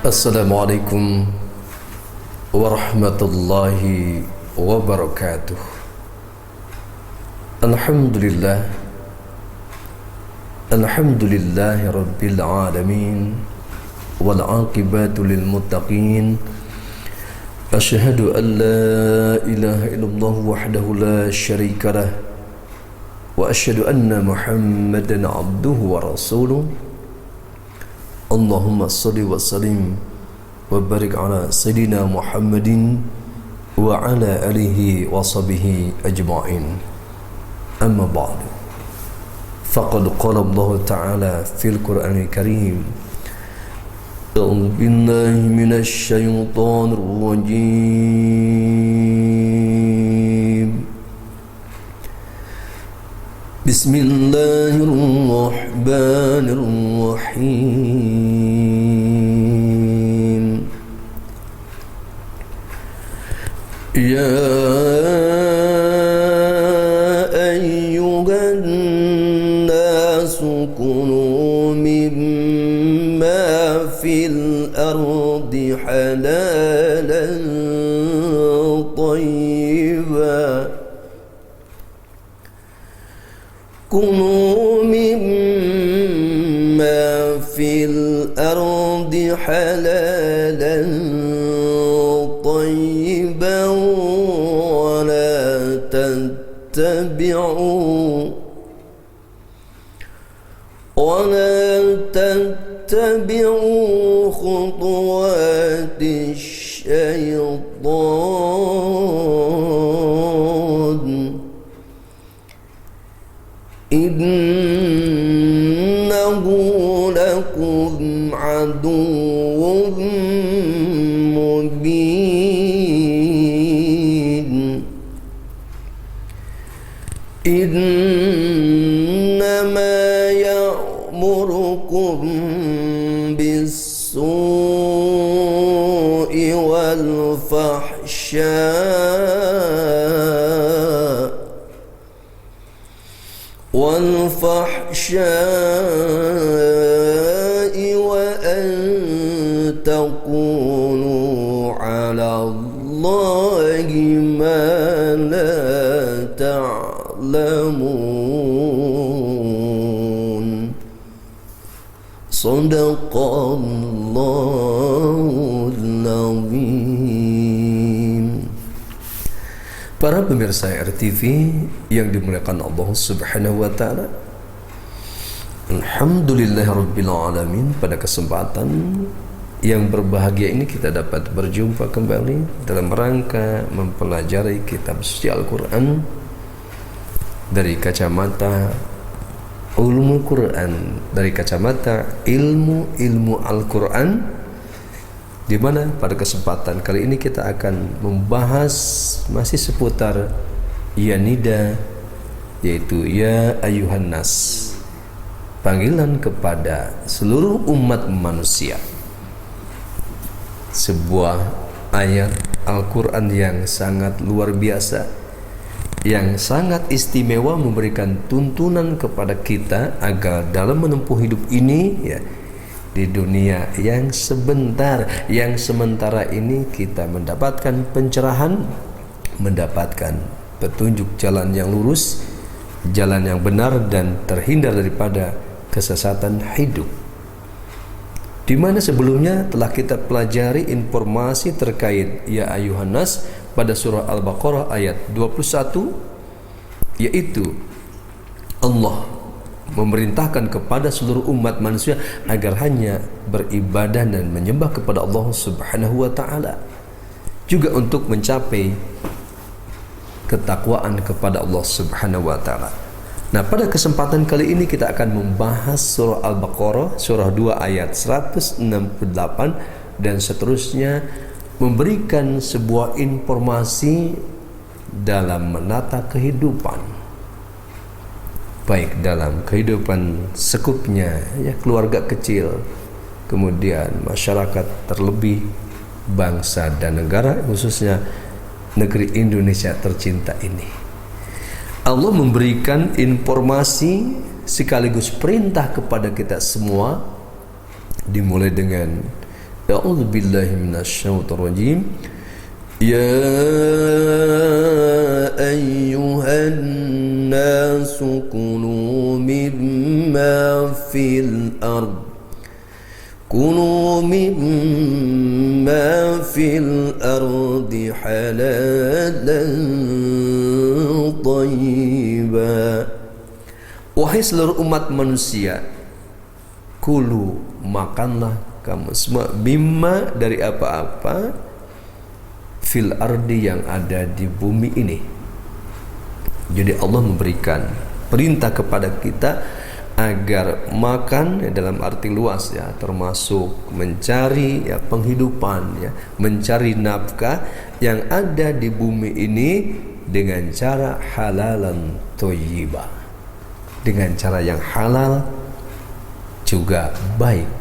Assalamualaikum warahmatullahi wabarakatuh. Alhamdulillahi rabbil alamin, wal aqibatu lil muttaqin. Asyhadu an la ilaha illallah wahdahu la syarika lah, wa asyhadu anna Muhammadan abduhu wa rasuluh. Allahumma salli wa sallim wa barik ala Sayyidina Muhammadin wa ala alihi wa sahbihi ajma'in. Amma ba'du. Faqad qala Allah Ta'ala fil Qur'anil Karim, A'udzu billahi minasy syaithanir rajim. Bismillahirrahmanirrahim. Ya ayyuhan nasu kulu mimma fil ardi halalan tayyiban. كلوا مما في الأرض حلالا طيبا ولا تتبعوا خطوات الشيطان إنه لكم عدو مبين. إنما يأمركم بالسوء والفحشاء وأن تقولوا على الله ما لا تعلمون. صدق الله العظيم. Para pemirsa RTV yang dimuliakan Allah Subhanahu wa taala, alhamdulillahirabbil alamin, pada kesempatan yang berbahagia ini kita dapat berjumpa kembali dalam rangka mempelajari kitab suci Al-Qur'an dari kacamata ulumul Quran, dari kacamata ilmu Al-Qur'an, di mana pada kesempatan kali ini kita akan membahas masih seputar ya nida, yaitu ya ayuhan nas, panggilan kepada seluruh umat manusia. Sebuah ayat Al-Quran yang sangat luar biasa, yang sangat istimewa, memberikan tuntunan kepada kita agar dalam menempuh hidup ini, ya, di dunia yang sebentar, yang sementara ini, kita mendapatkan pencerahan, mendapatkan petunjuk jalan yang lurus, jalan yang benar, dan terhindar daripada kesesatan hidup. Di mana sebelumnya telah kita pelajari informasi terkait ya ayuhan nas pada surah Al-Baqarah ayat 21, yaitu Allah memerintahkan kepada seluruh umat manusia agar hanya beribadah dan menyembah kepada Allah Subhanahu wa taala, juga untuk mencapai ketakwaan kepada Allah Subhanahu wa taala. Nah, pada kesempatan kali ini kita akan membahas surah Al-Baqarah surah 2 ayat 168 dan seterusnya, memberikan sebuah informasi dalam menata kehidupan, baik dalam kehidupan sekupnya, ya, keluarga kecil, kemudian masyarakat, terlebih bangsa dan negara, khususnya negeri Indonesia tercinta ini. Allah memberikan informasi sekaligus perintah kepada kita semua, dimulai dengan A'udzu billahi minasyaitonir rajim. Ya ayyuhan nasu kulu mimma fil ard fil ardi halalan thayyiba. Wahai seluruh umat manusia, kulu, makanlah kamu semua, mimma, dari apa-apa, fil ardi, yang ada di bumi ini. Jadi Allah memberikan perintah kepada kita agar makan, dalam arti luas ya, termasuk mencari ya penghidupan ya, mencari nafkah yang ada di bumi ini dengan cara halalan thayyibah, dengan cara yang halal juga baik.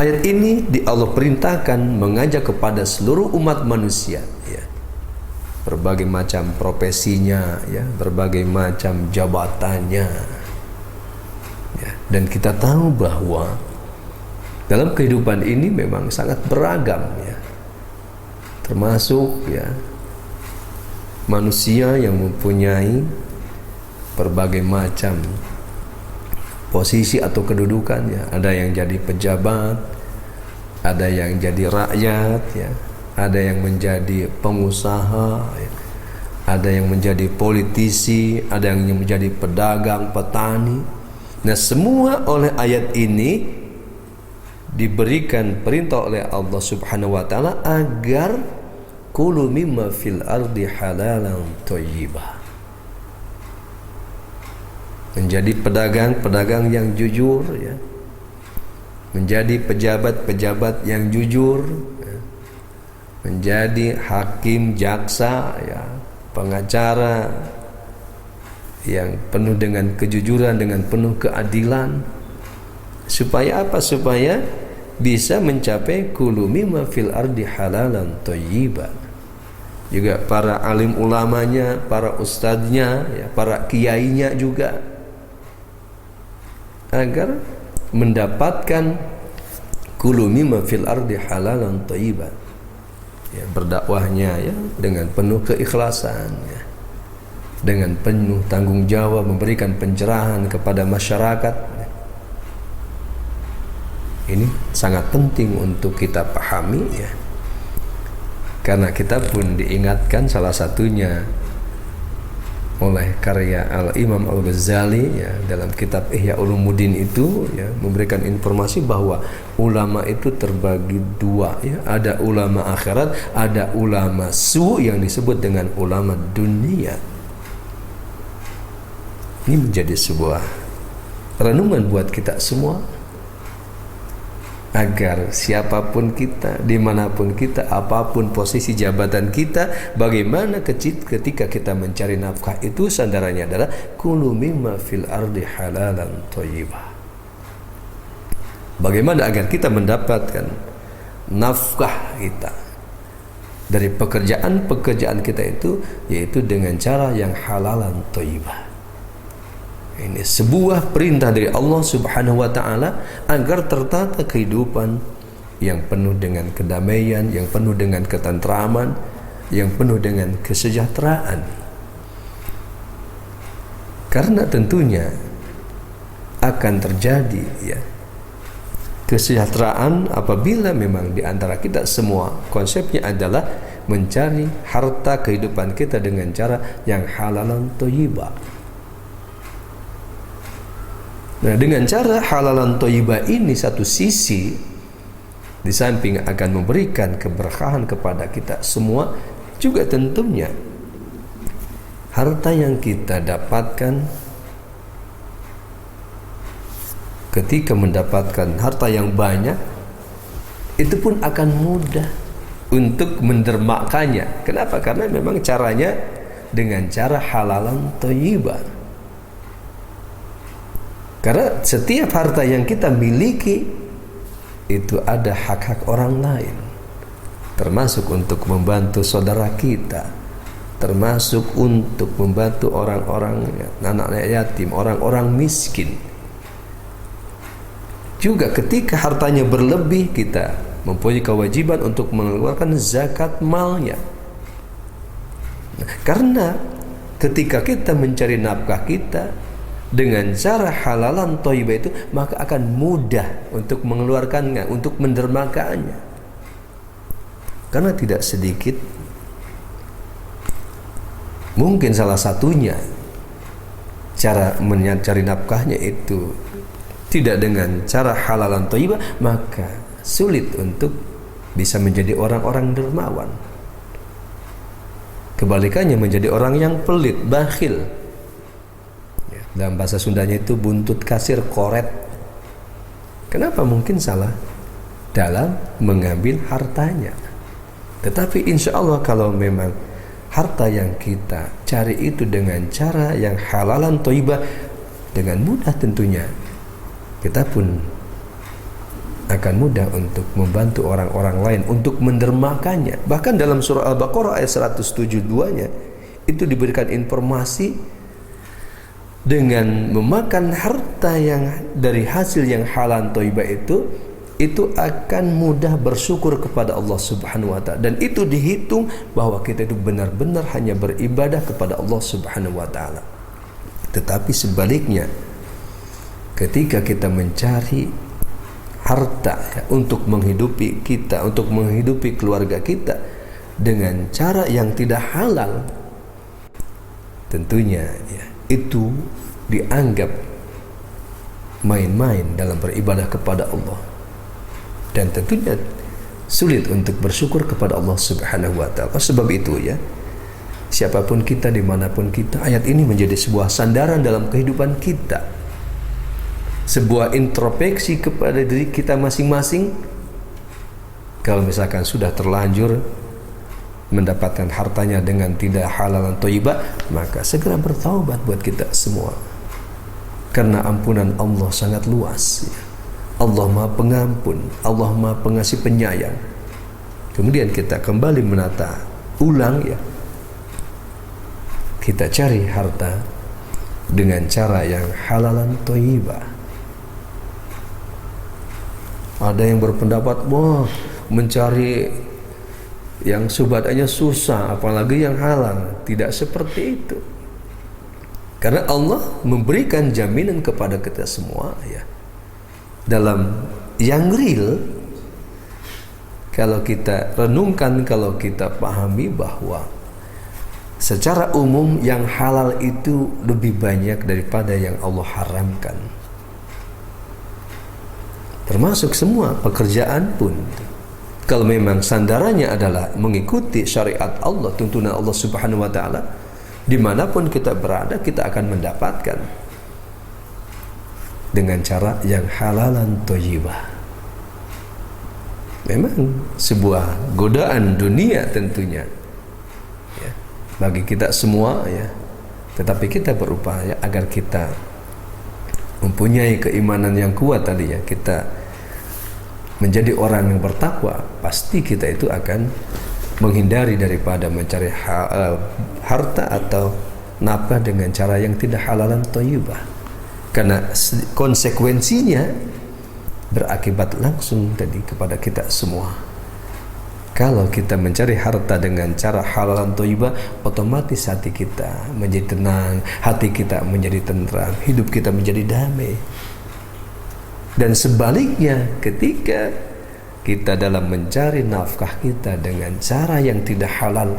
Ayat ini Allah perintahkan mengajak kepada seluruh umat manusia ya, berbagai macam profesinya ya, berbagai macam jabatannya. Dan kita tahu bahwa dalam kehidupan ini memang sangat beragam ya, termasuk ya manusia yang mempunyai berbagai macam posisi atau kedudukan ya. Ada yang jadi pejabat, ada yang jadi rakyat ya, ada yang menjadi pengusaha ya, ada yang menjadi politisi, ada yang menjadi pedagang, petani. Nah, semua oleh ayat ini diberikan perintah oleh Allah Subhanahu wa taala agar kulu mimma fil ardi halalan thayyibah. Menjadi pedagang-pedagang yang jujur ya. Menjadi pejabat-pejabat yang jujur ya. Menjadi hakim, jaksa ya, pengacara yang penuh dengan kejujuran, dengan penuh keadilan. Supaya apa? Supaya bisa mencapai kulu mimma fil ardi halalan thayyiban. Juga para alim ulamanya, para ustadznya ya, para kiainya juga, agar mendapatkan kulu mimma fil ardi halalan thayyiban ya, berdakwahnya ya dengan penuh keikhlasan ya, dengan penuh tanggung jawab, memberikan pencerahan kepada masyarakat. Ini sangat penting untuk kita pahami ya, karena kita pun diingatkan salah satunya oleh karya Al-Imam Al-Ghazali ya, dalam kitab Ihya Ulumuddin itu ya, memberikan informasi bahwa ulama itu terbagi dua ya, ada ulama akhirat, ada ulama su yang disebut dengan ulama dunia. Ini menjadi sebuah renungan buat kita semua, agar siapapun kita, dimanapun kita, apapun posisi jabatan kita, bagaimana ketika kita mencari nafkah itu sandarannya adalah kulu mimma fil ardi halalan thayyibah. Bagaimana agar kita mendapatkan nafkah kita dari pekerjaan-pekerjaan kita itu, yaitu dengan cara yang halalan thayyibah. Ini sebuah perintah dari Allah Subhanahu wa taala agar tertata kehidupan yang penuh dengan kedamaian, yang penuh dengan ketentraman, yang penuh dengan kesejahteraan. Karena tentunya akan terjadi ya kesejahteraan apabila memang di antara kita semua konsepnya adalah mencari harta kehidupan kita dengan cara yang halalan thayyibah. Nah, dengan cara halalan thayyibah ini, satu sisi di samping akan memberikan keberkahan kepada kita semua, juga tentunya harta yang kita dapatkan, ketika mendapatkan harta yang banyak, itu pun akan mudah untuk mendermakannya. Kenapa? Karena memang caranya dengan cara halalan thayyibah. Karena setiap harta yang kita miliki itu ada hak-hak orang lain, termasuk untuk membantu saudara kita, termasuk untuk membantu orang-orang anak yatim, orang-orang miskin. Juga ketika hartanya berlebih, kita mempunyai kewajiban untuk mengeluarkan zakat malnya. Karena ketika kita mencari nafkah kita dengan cara halalan thayyibah itu, maka akan mudah untuk mengeluarkannya, untuk mendermakaannya. Karena tidak sedikit, mungkin salah satunya cara mencari nafkahnya itu tidak dengan cara halalan thayyibah, maka sulit untuk bisa menjadi orang-orang dermawan. Kebalikannya menjadi orang yang pelit, bakhil. Dalam bahasa Sundanya itu buntut kasir koret. Kenapa? Mungkin salah dalam mengambil hartanya. Tetapi insya Allah kalau memang harta yang kita cari itu dengan cara yang halalan thayyibah, dengan mudah tentunya kita pun akan mudah untuk membantu orang-orang lain untuk mendermakannya. Bahkan dalam surah Al-Baqarah ayat 172-nya itu diberikan informasi dengan memakan harta yang dari hasil yang halal thayyibah itu akan mudah bersyukur kepada Allah Subhanahu wa taala, dan itu dihitung bahwa kita itu benar-benar hanya beribadah kepada Allah Subhanahu wa taala. Tetapi sebaliknya, ketika kita mencari harta ya, untuk menghidupi kita, untuk menghidupi keluarga kita dengan cara yang tidak halal, tentunya ya, itu dianggap main-main dalam beribadah kepada Allah, dan tentunya sulit untuk bersyukur kepada Allah Subhanahu wa taala. Sebab itu ya, siapapun kita, dimanapun kita, ayat ini menjadi sebuah sandaran dalam kehidupan kita, sebuah introspeksi kepada diri kita masing-masing. Kalau misalkan sudah terlanjur mendapatkan hartanya dengan tidak halalan thayyibah, maka segera bertaubat buat kita semua, karena ampunan Allah sangat luas. Allah Maha Pengampun, Allah Maha Pengasih Penyayang. Kemudian kita kembali menata ulang ya, kita cari harta dengan cara yang halalan thayyibah. Ada yang berpendapat, wah, mencari yang subhatnya susah, apalagi yang halal. Tidak seperti itu. Karena Allah memberikan jaminan kepada kita semua ya, dalam yang real. Kalau kita renungkan, kalau kita pahami bahwa secara umum yang halal itu lebih banyak daripada yang Allah haramkan. Termasuk semua pekerjaan pun, kalau memang sandarannya adalah mengikuti syariat Allah, tuntunan Allah Subhanahu wa taala, dimanapun kita berada kita akan mendapatkan dengan cara yang halalan thayyibah. Memang sebuah godaan dunia tentunya ya, bagi kita semua ya, tetapi kita berupaya agar kita mempunyai keimanan yang kuat tadi ya, kita menjadi orang yang bertakwa. Pasti kita itu akan menghindari daripada mencari harta atau nafkah dengan cara yang tidak halalan thayyibah, karena konsekuensinya berakibat langsung tadi kepada kita semua. Kalau kita mencari harta dengan cara halalan thayyibah, otomatis hati kita menjadi tenang, hati kita menjadi tentram, hidup kita menjadi damai. Dan sebaliknya, ketika kita dalam mencari nafkah kita dengan cara yang tidak halal,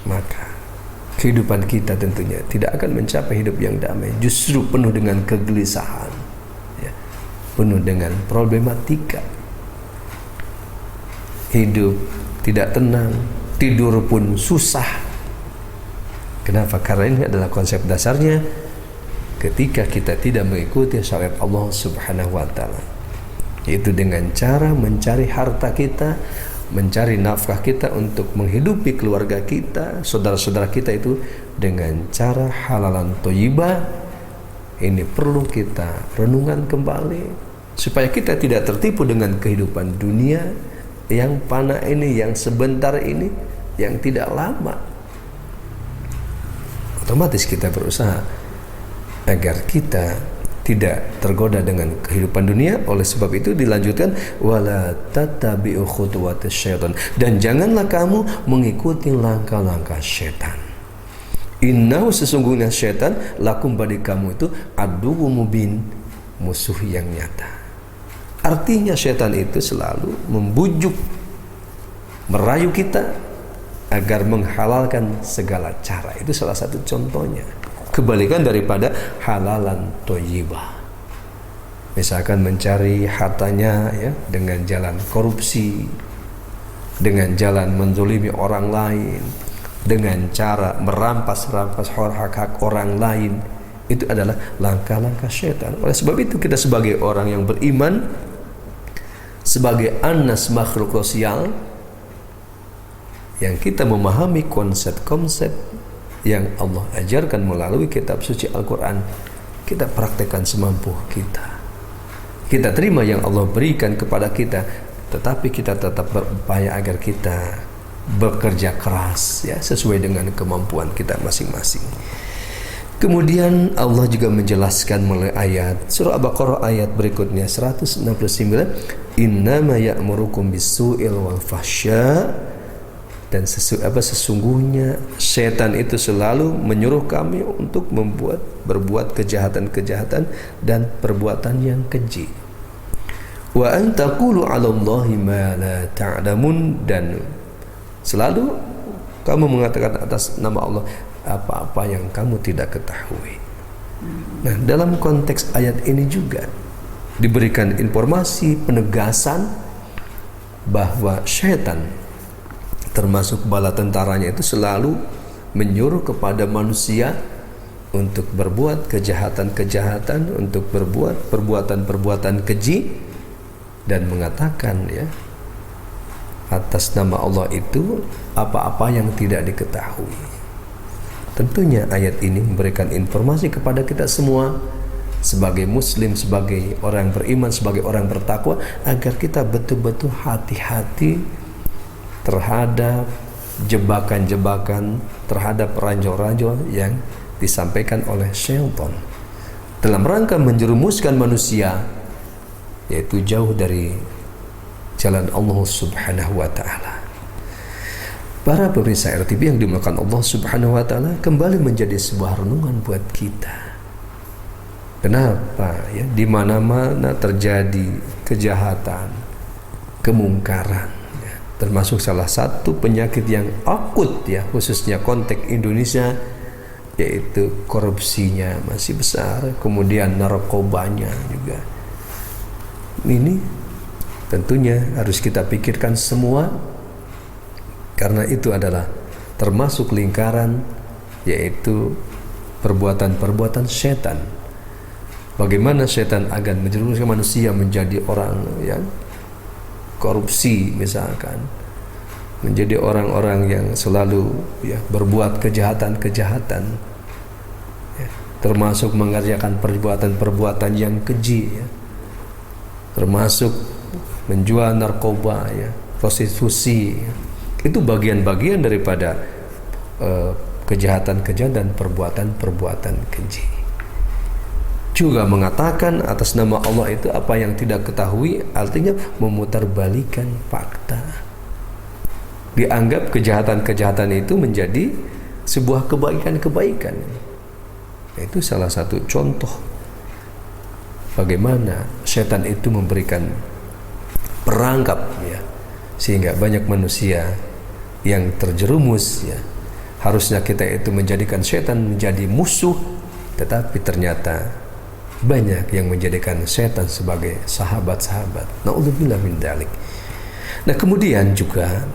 maka kehidupan kita tentunya tidak akan mencapai hidup yang damai, justru penuh dengan kegelisahan ya, penuh dengan problematika. Hidup tidak tenang, tidur pun susah. Kenapa? Karena ini adalah konsep dasarnya ketika kita tidak mengikuti syariat Allah Subhanahu wa taala, yaitu dengan cara mencari harta kita, mencari nafkah kita untuk menghidupi keluarga kita, saudara-saudara kita itu dengan cara halalan thayyibah. Ini perlu kita renungan kembali supaya kita tidak tertipu dengan kehidupan dunia yang fana ini, yang sebentar ini, yang tidak lama. Otomatis kita berusaha agar kita tidak tergoda dengan kehidupan dunia. Oleh sebab itu dilanjutkan wala tattabi'u khutuwatis syaitan, dan janganlah kamu mengikuti langkah-langkah syaitan. Innahu, sesungguhnya syaitan, lakum, bagi kamu itu aduwwum mubin, musuh yang nyata. Artinya syaitan itu selalu membujuk, merayu kita agar menghalalkan segala cara. Itu salah satu contohnya. Kebalikan daripada halalan thayyibah. Misalkan mencari hartanya ya dengan jalan korupsi, dengan jalan menzolimi orang lain, dengan cara merampas-rampas hak-hak orang lain. Itu adalah langkah-langkah syaitan. Oleh sebab itu kita sebagai orang yang beriman, sebagai anas makhluk sosial, yang kita memahami konsep-konsep yang Allah ajarkan melalui kitab suci Al-Quran, kita praktekkan semampu kita. Kita terima yang Allah berikan kepada kita, tetapi kita tetap berupaya agar kita bekerja keras ya, sesuai dengan kemampuan kita masing-masing. Kemudian Allah juga menjelaskan melalui ayat surah Al-Baqarah ayat berikutnya 169, innama ya'murukum bis-su'il wal fahsya, dan sesungguhnya setan itu selalu menyuruh kami untuk berbuat kejahatan-kejahatan dan perbuatan yang keji. Wa an taqulu 'ala Allahi ma la ta'lamun, dan selalu kamu mengatakan atas nama Allah apa-apa yang kamu tidak ketahui. Nah, dalam konteks ayat ini juga diberikan informasi penegasan bahwa syaitan termasuk bala tentaranya itu selalu menyuruh kepada manusia untuk berbuat kejahatan-kejahatan, untuk berbuat perbuatan-perbuatan keji, dan mengatakan ya atas nama Allah itu apa-apa yang tidak diketahui. Tentunya ayat ini memberikan informasi kepada kita semua sebagai muslim, sebagai orang beriman, sebagai orang bertakwa, agar kita betul-betul hati-hati terhadap jebakan-jebakan, terhadap ranjau-ranjau yang disampaikan oleh syaitan dalam rangka menjerumuskan manusia, yaitu jauh dari jalan Allah Subhanahu wa ta'ala. Para pemirsa RTV yang dimuliakan Allah Subhanahu wa ta'ala, kembali menjadi sebuah renungan buat kita. Kenapa ya di mana-mana terjadi kejahatan, kemungkaran, termasuk salah satu penyakit yang akut ya, khususnya konteks Indonesia, yaitu korupsinya masih besar, kemudian narkobanya juga. Ini tentunya harus kita pikirkan semua, karena itu adalah termasuk lingkaran, yaitu perbuatan-perbuatan setan. Bagaimana setan akan menjerumuskan manusia menjadi orang yang korupsi misalkan, menjadi orang-orang yang selalu ya berbuat kejahatan-kejahatan ya, termasuk mengerjakan perbuatan-perbuatan yang keji ya, termasuk menjual narkoba ya, prostitusi ya. Itu bagian-bagian daripada kejahatan-kejahatan dan perbuatan-perbuatan keji. Juga mengatakan atas nama Allah itu apa yang tidak ketahui, artinya memutarbalikan fakta. Dianggap kejahatan-kejahatan itu menjadi sebuah kebaikan-kebaikan. Itu salah satu contoh bagaimana setan itu memberikan perangkap ya, sehingga banyak manusia yang terjerumus ya. Harusnya kita itu menjadikan setan menjadi musuh, tetapi ternyata banyak yang menjadikan setan sebagai sahabat-sahabat. Na'udzubillah min dzalik. Nah, kemudian juga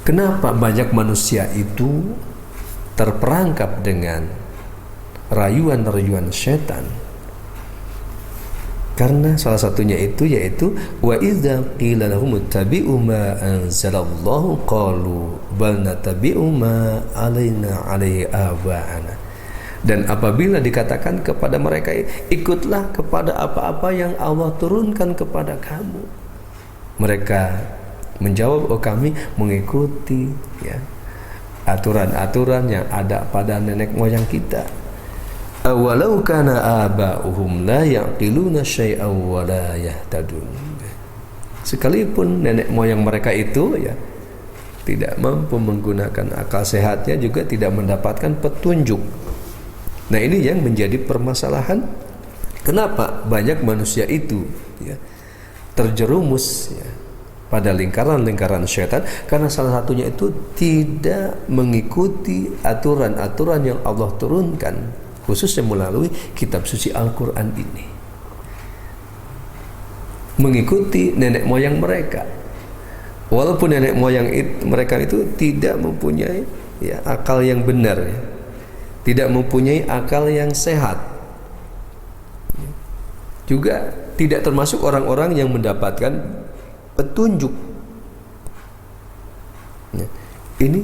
kenapa banyak manusia itu terperangkap dengan rayuan-rayuan setan? Karena salah satunya itu yaitu wa idza qila lahum ittabi'u ma anzalallahu qalu bal nattabi'u ma alaina alaihi aba'ana. Dan apabila dikatakan kepada mereka, ikutlah kepada apa-apa yang Allah turunkan kepada kamu, mereka menjawab, oh kami mengikuti ya aturan-aturan yang ada pada nenek moyang kita. awalau kana aba'uhum la yaqiluna syai'aw wa la yahtadun. Sekalipun nenek moyang mereka itu ya tidak mampu menggunakan akal sehatnya, juga tidak mendapatkan petunjuk. Nah, ini yang menjadi permasalahan. Kenapa banyak manusia itu ya terjerumus ya pada lingkaran-lingkaran syaitan? Karena salah satunya itu tidak mengikuti aturan-aturan yang Allah turunkan, khususnya melalui kitab suci Al-Quran ini. Mengikuti nenek moyang mereka, walaupun nenek moyang mereka itu tidak mempunyai ya akal yang benar ya, tidak mempunyai akal yang sehat, juga tidak termasuk orang-orang yang mendapatkan petunjuk. Ini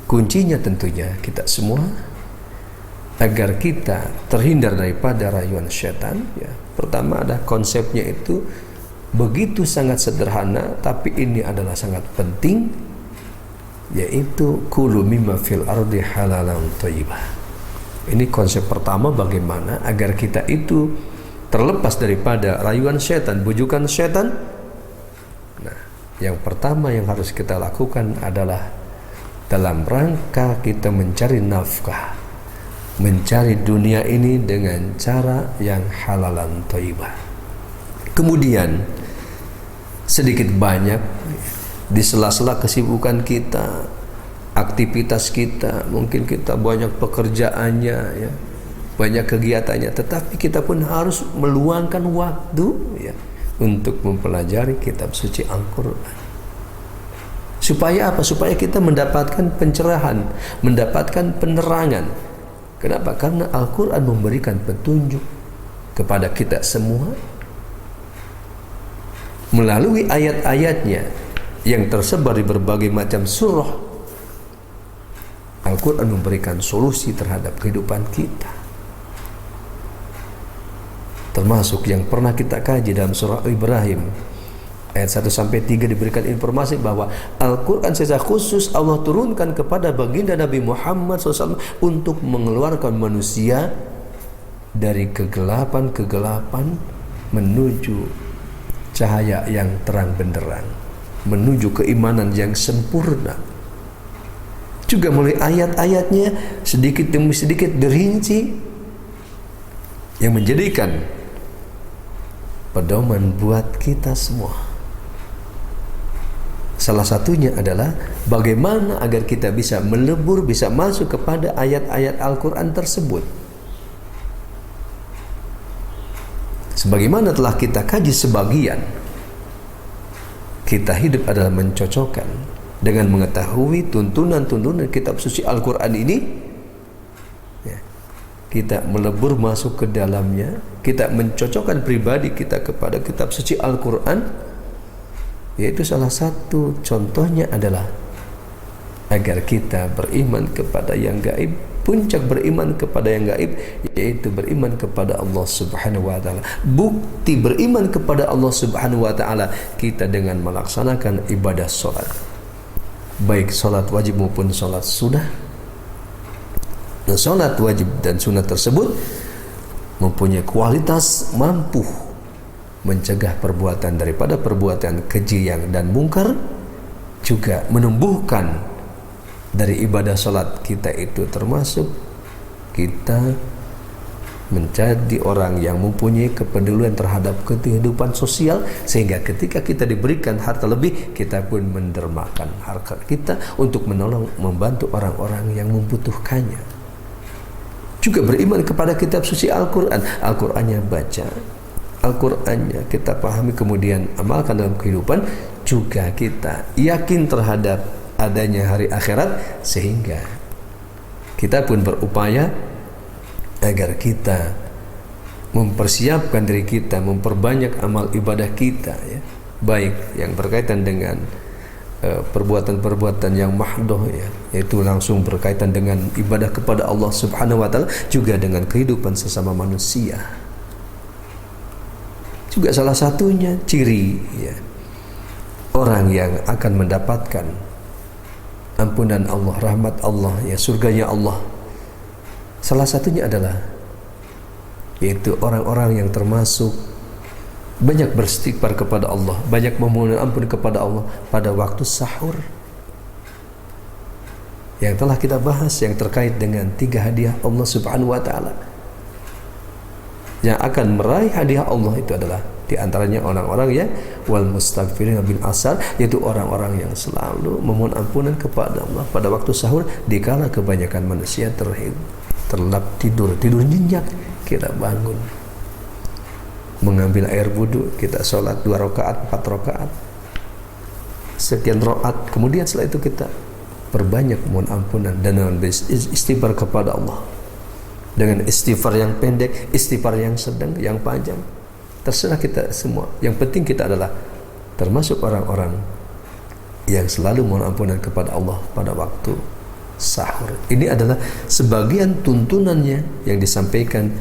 kuncinya tentunya kita semua agar kita terhindar daripada rayuan syaitan ya. Pertama ada konsepnya itu begitu sangat sederhana, tapi ini adalah sangat penting, yaitu kulu mimma fil ardi halalan thayyibah. Ini konsep pertama, bagaimana agar kita itu terlepas daripada rayuan syaitan, bujukan syaitan. Nah, yang pertama yang harus kita lakukan adalah dalam rangka kita mencari nafkah, mencari dunia ini dengan cara yang halalan thayyibah. Kemudian sedikit banyak di sela-sela kesibukan kita, aktivitas kita, mungkin kita banyak pekerjaannya ya, banyak kegiatannya, tetapi kita pun harus meluangkan waktu ya untuk mempelajari kitab suci Al-Quran. Supaya apa? Supaya kita mendapatkan pencerahan, mendapatkan penerangan. Kenapa? Karena Al-Quran memberikan petunjuk kepada kita semua melalui ayat-ayatnya yang tersebar di berbagai macam surah. Al-Quran memberikan solusi terhadap kehidupan kita, termasuk yang pernah kita kaji dalam surah Ibrahim ayat 1-3 diberikan informasi bahwa Al-Quran secara khusus Allah turunkan kepada baginda Nabi Muhammad SAW untuk mengeluarkan manusia dari kegelapan-kegelapan menuju cahaya yang terang benderang, menuju keimanan yang sempurna. Juga melalui ayat-ayatnya sedikit demi sedikit dirinci yang menjadikan pedoman buat kita semua. Salah satunya adalah bagaimana agar kita bisa melebur, bisa masuk kepada ayat-ayat Al-Quran tersebut. Sebagaimana telah kita kaji sebagian, kita hidup adalah mencocokkan dengan mengetahui tuntunan-tuntunan kitab suci Al-Quran ini ya, kita melebur masuk ke dalamnya, kita mencocokkan pribadi kita kepada kitab suci Al-Quran. Yaitu salah satu contohnya adalah agar kita beriman kepada yang gaib. Puncak beriman kepada yang gaib yaitu beriman kepada Allah Subhanahu wa taala. Bukti beriman kepada Allah Subhanahu wa taala kita dengan melaksanakan ibadah salat, baik salat wajib maupun salat sunnah. Salat wajib dan sunnah tersebut mempunyai kualitas mampu mencegah perbuatan daripada perbuatan keji dan mungkar, juga menumbuhkan dari ibadah salat kita itu termasuk kita menjadi orang yang mempunyai kepedulian terhadap kehidupan sosial, sehingga ketika kita diberikan harta lebih, kita pun mendermakan harta kita untuk menolong, membantu orang-orang yang membutuhkannya. Juga beriman kepada kitab suci Al-Quran. Al-Qurannya baca, Al-Qurannya kita pahami, kemudian amalkan dalam kehidupan. Juga kita yakin terhadap adanya hari akhirat, sehingga kita pun berupaya agar kita mempersiapkan diri kita, memperbanyak amal ibadah kita ya, baik yang berkaitan dengan perbuatan-perbuatan yang mahdoh ya, yaitu langsung berkaitan dengan ibadah kepada Allah Subhanahu wa taala, juga dengan kehidupan sesama manusia. Juga salah satunya ciri ya, orang yang akan mendapatkan ampunan Allah, rahmat Allah ya, surganya Allah, salah satunya adalah yaitu orang-orang yang termasuk banyak beristighfar kepada Allah, banyak memohon ampun kepada Allah pada waktu sahur. Yang telah kita bahas yang terkait dengan 3 hadiah Allah Subhanahu wa taala. Yang akan meraih hadiah Allah itu adalah di antaranya orang-orang yang wal mustaghfirina bil asar, yaitu orang-orang yang selalu memohon ampunan kepada Allah pada waktu sahur dikala kebanyakan manusia terlelap tidur nyenyak, kita bangun mengambil air wudu, kita sholat 2 rakaat, 4 rakaat, sekian rakaat, kemudian setelah itu kita perbanyak mohon ampunan dan istighfar kepada Allah dengan istighfar yang pendek, istighfar yang sedang, yang panjang, terserah kita semua. Yang penting kita adalah termasuk orang-orang yang selalu mohon ampunan kepada Allah pada waktu sahur. Ini adalah sebagian tuntunannya yang disampaikan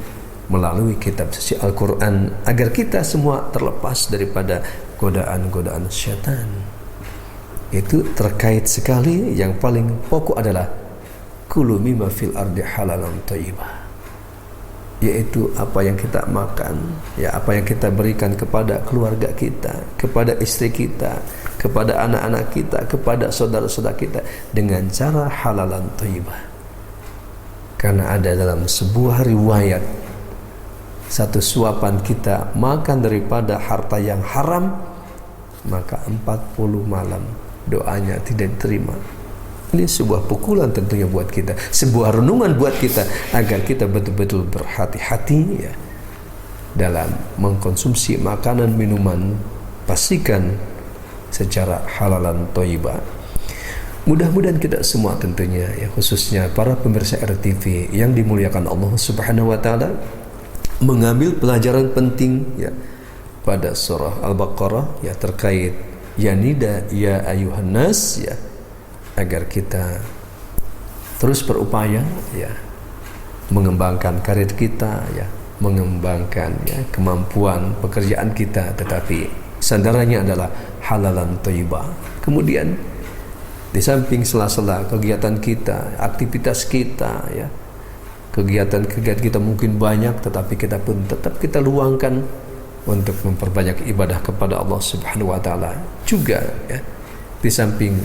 melalui kitab suci Al-Quran agar kita semua terlepas daripada godaan-godaan syaitan. Itu terkait sekali. Yang paling pokok adalah kulu mimma fil ardi halalan thayyibah, yaitu apa yang kita makan, ya, apa yang kita berikan kepada keluarga kita, kepada istri kita, kepada anak-anak kita, kepada saudara-saudara kita dengan cara halalan thayyibah. Karena ada dalam sebuah riwayat, satu suapan kita makan daripada harta yang haram, maka 40 malam doanya tidak diterima. Ini sebuah pukulan tentunya buat kita, sebuah renungan buat kita agar kita betul-betul berhati-hati, ya, dalam mengkonsumsi makanan minuman. Pastikan secara halalan thayyibah. Mudah-mudahan kita semua tentunya, ya, khususnya para pemirsa RTV yang dimuliakan Allah Subhanahu wa taala, mengambil pelajaran penting, ya, pada surah Al-Baqarah, ya, terkait ya nida ya ayuhan nas, ya, agar kita terus berupaya, ya, mengembangkan karir kita, ya, mengembangkan, ya, kemampuan pekerjaan kita, tetapi sandarannya adalah halalan thayyibah. Kemudian di samping sela-sela kegiatan kita, aktivitas kita, ya, kegiatan-kegiatan kita mungkin banyak, tetapi kita pun tetap kita luangkan untuk memperbanyak ibadah kepada Allah Subhanahu wa taala juga, ya. Di samping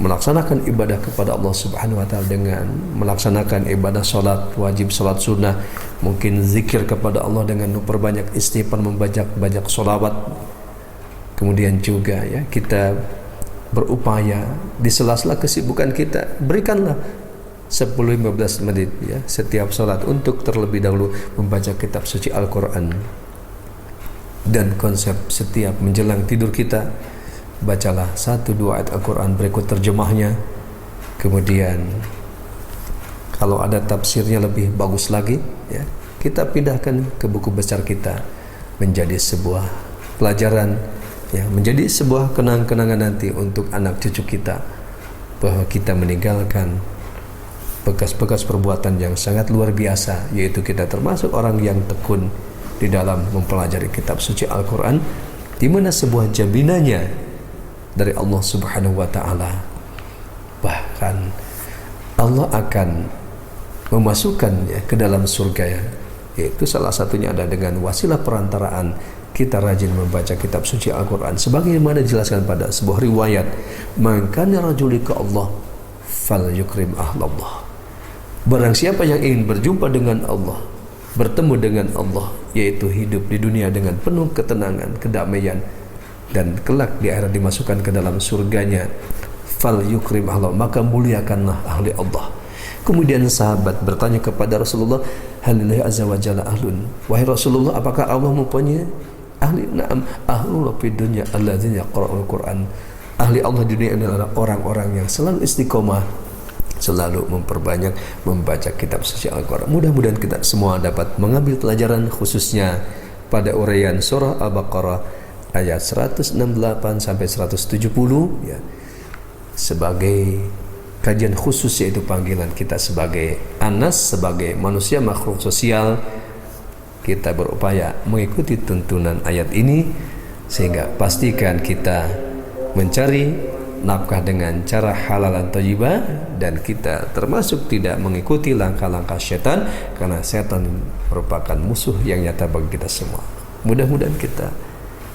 melaksanakan ibadah kepada Allah Subhanahu wa taala dengan melaksanakan ibadah salat wajib, salat sunnah, mungkin zikir kepada Allah dengan memperbanyak istighfar, membaca banyak sholawat. Kemudian juga, ya, kita berupaya di sela-sela kesibukan kita, berikanlah 10-15 menit, ya, setiap salat untuk terlebih dahulu membaca kitab suci Al-Quran. Dan konsep setiap menjelang tidur kita, bacalah 1-2 ayat Al-Quran berikut terjemahnya. Kemudian kalau ada tafsirnya lebih bagus lagi, ya, kita pindahkan ke buku besar kita menjadi sebuah pelajaran, ya, menjadi sebuah kenang-kenangan nanti untuk anak cucu kita, bahwa kita meninggalkan bekas-bekas perbuatan yang sangat luar biasa, yaitu kita termasuk orang yang tekun di dalam mempelajari kitab suci Al-Quran, di mana sebuah jaminannya dari Allah Subhanahu wa taala, bahkan Allah akan memasukkan, ya, ke dalam surga, ya, yaitu salah satunya ada dengan wasilah perantaraan kita rajin membaca kitab suci Al-Quran, sebagaimana dijelaskan pada sebuah riwayat, man kana rajulika Allah fal yukrim ahlallah. Barang siapa yang ingin berjumpa dengan Allah, bertemu dengan Allah, yaitu hidup di dunia dengan penuh ketenangan, kedamaian, dan kelak di akhirat dimasukkan ke dalam surganya, fal yukrim Allah, maka muliakanlah ahli Allah. Kemudian sahabat bertanya kepada Rasulullah, halillahi azza wa jalla ahlun, wahai Rasulullah, apakah Allah mempunyai ahli? Na'am, ahlullah fid dunya alladzina yaqra'ul Qur'an. Ahli Allah di dunia adalah orang-orang yang selalu istiqomah, selalu memperbanyak membaca kitab suci Al-Quran. Mudah-mudahan kita semua dapat mengambil pelajaran, khususnya pada uraian surah Al-Baqarah ayat 168 sampai 170, ya, sebagai kajian khusus, yaitu panggilan kita sebagai anas, sebagai manusia makhluk sosial. Kita berupaya mengikuti tuntunan ayat ini, sehingga pastikan kita mencari nafkah dengan cara halal dan thayyibah, dan kita termasuk tidak mengikuti langkah-langkah setan, karena setan merupakan musuh yang nyata bagi kita semua. Mudah-mudahan kita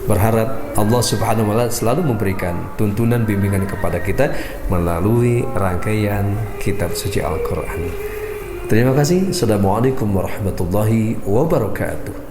berharap Allah Subhanahu wa taala selalu memberikan tuntunan bimbingan kepada kita melalui rangkaian kitab suci Al-Qur'an. Terima kasih. Assalamualaikum warahmatullahi wabarakatuh.